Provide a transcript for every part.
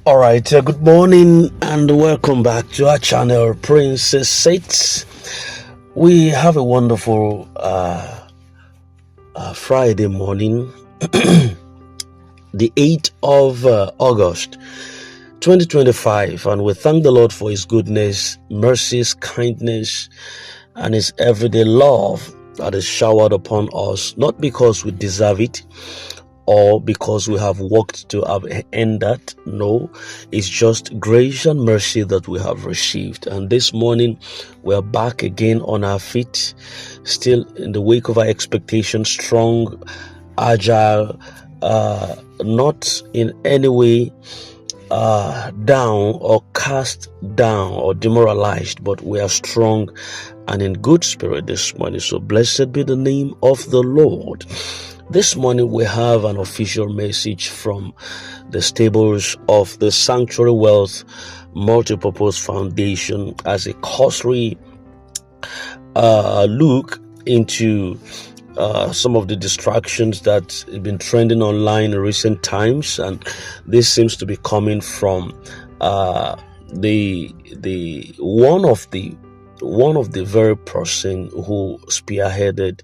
All right, good morning and welcome back to our channel, Princess Sates. We have a wonderful Friday morning, the 8th of August, 2025, and we thank the Lord for His goodness, mercies, kindness, and His everyday love that is showered upon us, not because we deserve it, or because we have worked to have earned that. No, it's just grace and mercy that we have received. And this morning we are back again on our feet, still in the wake of our expectation, strong, agile, not in any way down or cast down or demoralized, but we are strong and in good spirit this morning. So blessed be the name of the Lord. This morning we have an official message from the stables of the Sanctuary Wealth Multipurpose Foundation as a cursory look into some of the distractions that have been trending online in recent times, and this seems to be coming from the one of the very person who spearheaded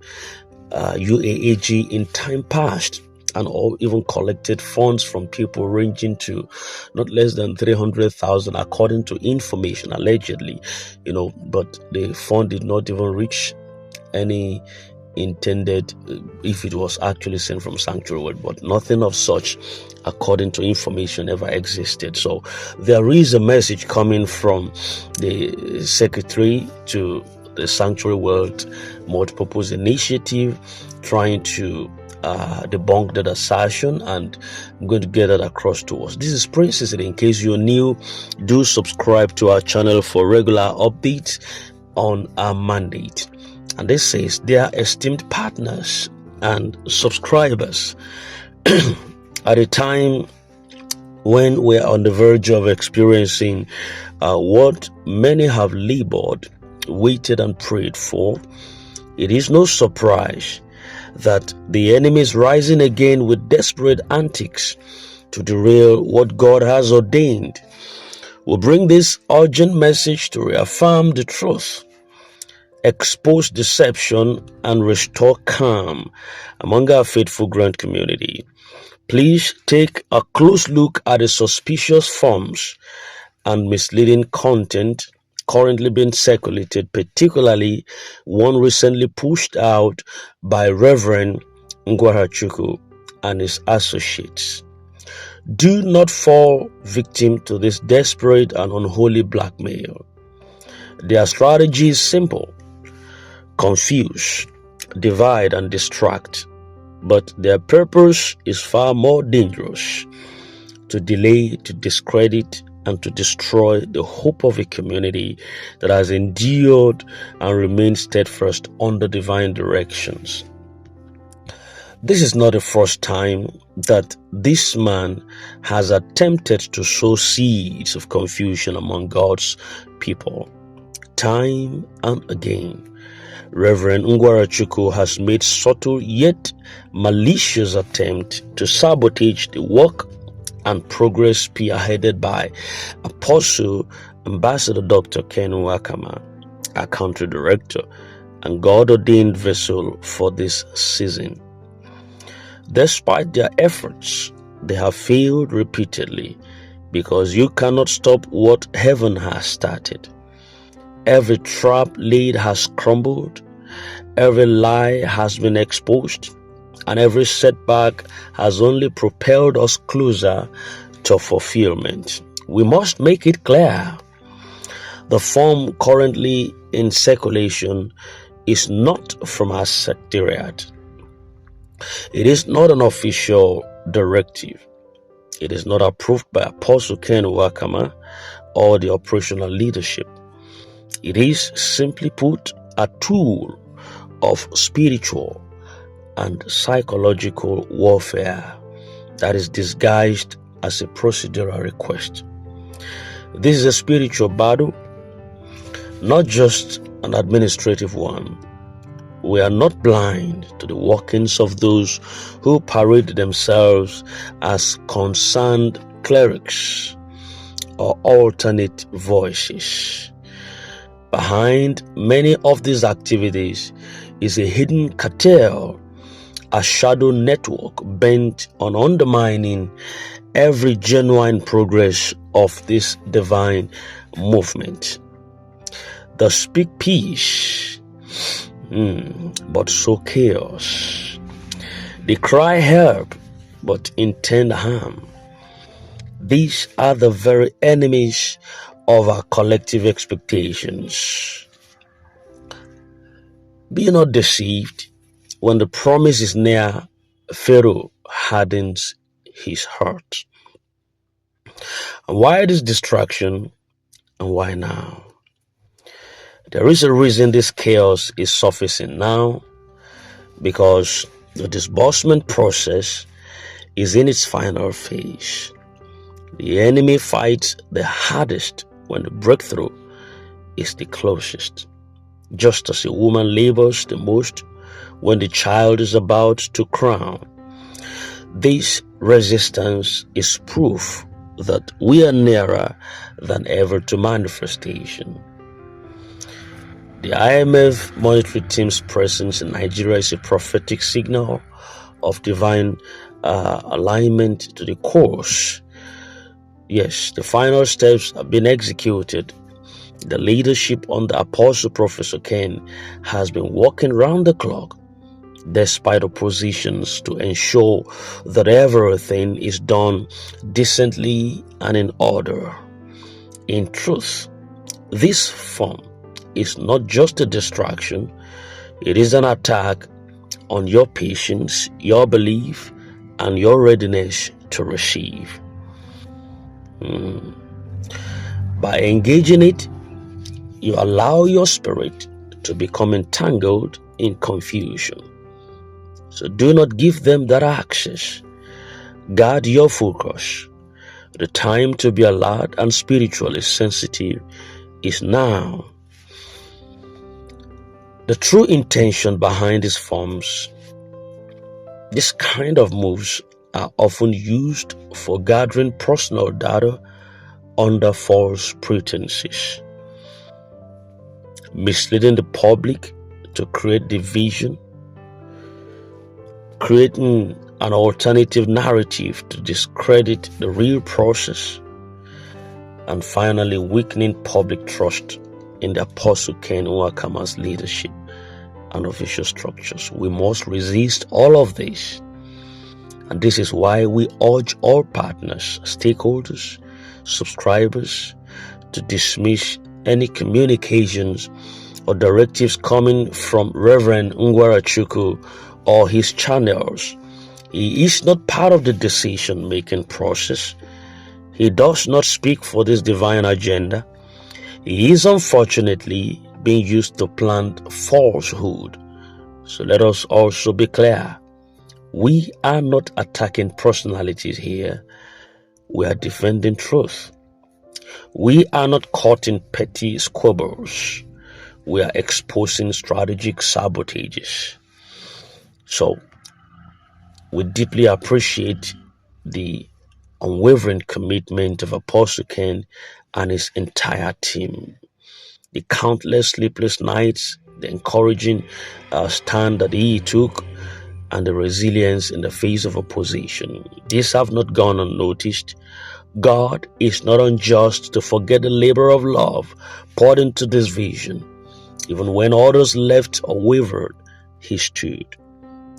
UAAG in time past, and even collected funds from people ranging to not less than 300,000 according to information allegedly, but the fund did not even reach any intended, if it was actually sent from Sanctuary World, but nothing of such according to information ever existed. So there is a message coming from the secretary to the Sanctuary World Multipurpose Initiative, trying to debunk that assertion, and I'm going to get that across to us. This is Princess. In case you're new, do subscribe to our channel for regular updates on our mandate. And this says, dear esteemed partners and subscribers, at a time when we are on the verge of experiencing what many have labored, waited and prayed for, it is no surprise that the enemy is rising again with desperate antics to derail what God has ordained. We'll bring this urgent message to reaffirm the truth, expose deception, and restore calm among our faithful grant community. Please take a close look at the suspicious forms and misleading content currently being circulated, particularly one recently pushed out by Reverend Ngwarachuku and his associates. Do not fall victim to this desperate and unholy blackmail. Their strategy is simple: confuse, divide, and distract. But their purpose is far more dangerous: to delay, to discredit, and to destroy the hope of a community that has endured and remained steadfast under divine directions. This is not the first time that this man has attempted to sow seeds of confusion among God's people. Time and again, Reverend Ngwarachuku has made subtle yet malicious attempt to sabotage the work and progress spearheaded by Apostle Ambassador Dr. Ken Wakama, our country director and God-ordained vessel for this season. Despite their efforts, they have failed repeatedly, because you cannot stop what heaven has started. Every trap laid has crumbled, every lie has been exposed, and every setback has only propelled us closer to fulfillment. We must make it clear: the form currently in circulation is not from our secretariat. It is not an official directive. It is not approved by Apostle Ken Wakama or the operational leadership. It is, simply put, a tool of spiritual and psychological warfare that is disguised as a procedural request. This is a spiritual battle, not just an administrative one. We are not blind to the workings of those who parade themselves as concerned clerics or alternate voices. Behind many of these activities is a hidden cartel, a shadow network bent on undermining every genuine progress of this divine movement. They speak peace, but sow chaos. They cry help, but intend harm. These are the very enemies of our collective expectations. Be not deceived. When the promise is near, Pharaoh hardens his heart. And why this distraction, and why now? There is a reason this chaos is surfacing now, because the disbursement process is in its final phase. The enemy fights the hardest when the breakthrough is the closest. Just as a woman labors the most when the child is about to crown. This resistance is proof that we are nearer than ever to manifestation. The IMF monetary team's presence in Nigeria is a prophetic signal of divine alignment to the course. Yes, the final steps have been executed. The leadership under Apostle Professor Ken has been working round the clock, despite oppositions, to ensure that everything is done decently and in order. In truth, this form is not just a distraction, it is an attack on your patience, your belief, and your readiness to receive. By engaging it, you allow your spirit to become entangled in confusion. So do not give them that access. Guard your focus. The time to be alert and spiritually sensitive is now. The true intention behind these forms, this kind of moves are often used for gathering personal data under false pretenses, misleading the public to create division, creating an alternative narrative to discredit the real process, and finally weakening public trust in the Apostle Ken Nwakama's leadership and official structures. We must resist all of this. And this is why we urge all partners, stakeholders, subscribers to dismiss any communications or directives coming from Reverend Ngwarachuku or his channels. He is not part of the decision-making process. He does not speak for this divine agenda. He is unfortunately being used to plant falsehood. So let us also be clear. We are not attacking personalities here. We are defending truth. We are not caught in petty squabbles. We are exposing strategic sabotages. So, we deeply appreciate the unwavering commitment of Apostle Ken and his entire team. The countless sleepless nights, the encouraging stand that he took, and the resilience in the face of opposition. These have not gone unnoticed. God is not unjust to forget the labor of love poured into this vision. Even when others left or wavered, he stood.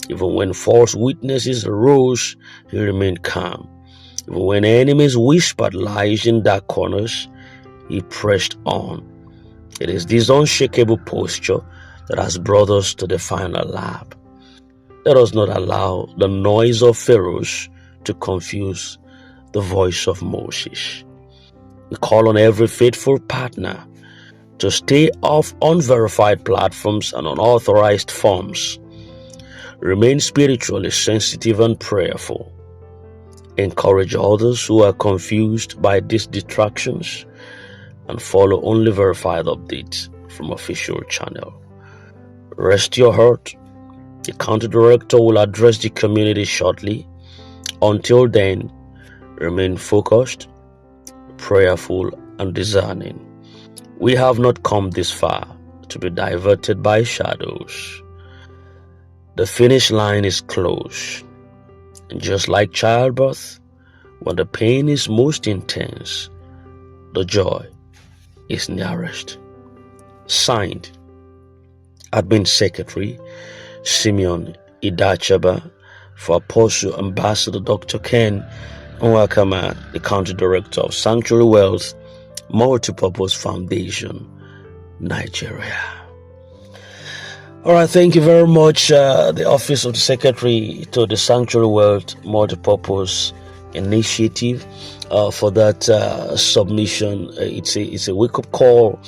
Even when false witnesses arose, he remained calm. Even when enemies whispered lies in dark corners, he pressed on. It is this unshakable posture that has brought us to the final lap. Let us not allow the noise of Pharaohs to confuse the voice of Moses. We call on every faithful partner to stay off unverified platforms and unauthorized forms. Remain spiritually sensitive and prayerful. Encourage others who are confused by these distractions and follow only verified updates from official channel. Rest your heart. The county director will address the community shortly. Until then, remain focused, prayerful, and discerning. We have not come this far to be diverted by shadows. The finish line is close, and just like childbirth, when the pain is most intense, the joy is nearest. Signed, Admin Secretary Simeon Idachaba, for Apostle Ambassador Dr. Ken Nwakama, the Country Director of Sanctuary Wealth Multipurpose Foundation, Nigeria. All right, thank you very much, the Office of the Secretary to the Sanctuary Wealth Multipurpose Initiative, for that submission. It's a wake-up call.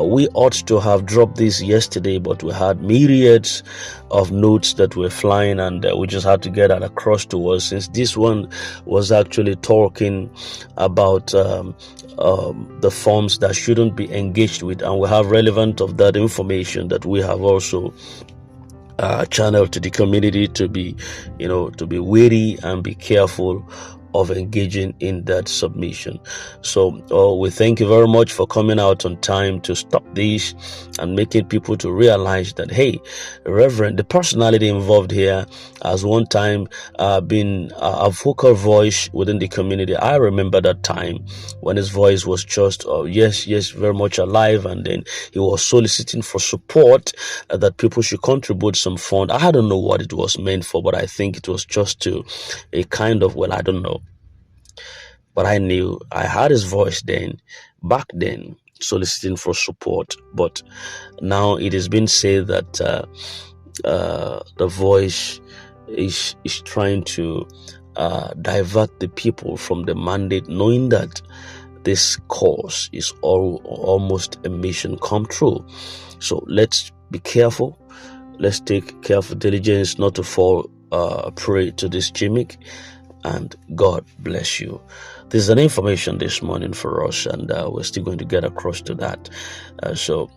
We ought to have dropped this yesterday, but we had myriads of notes that were flying, and we just had to get that across to us, since this one was actually talking about the forms that shouldn't be engaged with, and we have relevant of that information that we have also channeled to the community to be wary and be careful of engaging in that submission. So we thank you very much for coming out on time to stop this and making people to realize that, hey, Reverend, the personality involved here, has one time been a vocal voice within the community. I remember that time when his voice was just yes, very much alive, and then he was soliciting for support, that people should contribute some fund. I don't know what it was meant for, but I think it was just to a kind of, well, I don't know. But I knew I had his voice back then, soliciting for support. But now it has been said that the voice is trying to divert the people from the mandate, knowing that this cause is almost a mission come true. So let's be careful. Let's take careful diligence not to fall prey to this gimmick. And God bless you. This is an information this morning for us, and we're still going to get across to that. So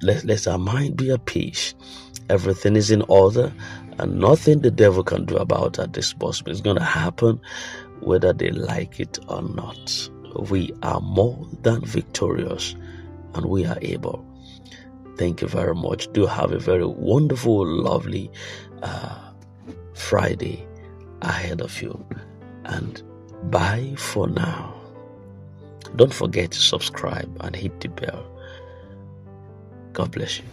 let our mind be at peace. Everything is in order, and nothing the devil can do about it this possible. It's going to happen whether they like it or not. We are more than victorious, and we are able. Thank you very much. Do have a very wonderful, lovely Friday ahead of you. And bye for now. Don't forget to subscribe and hit the bell. God bless you.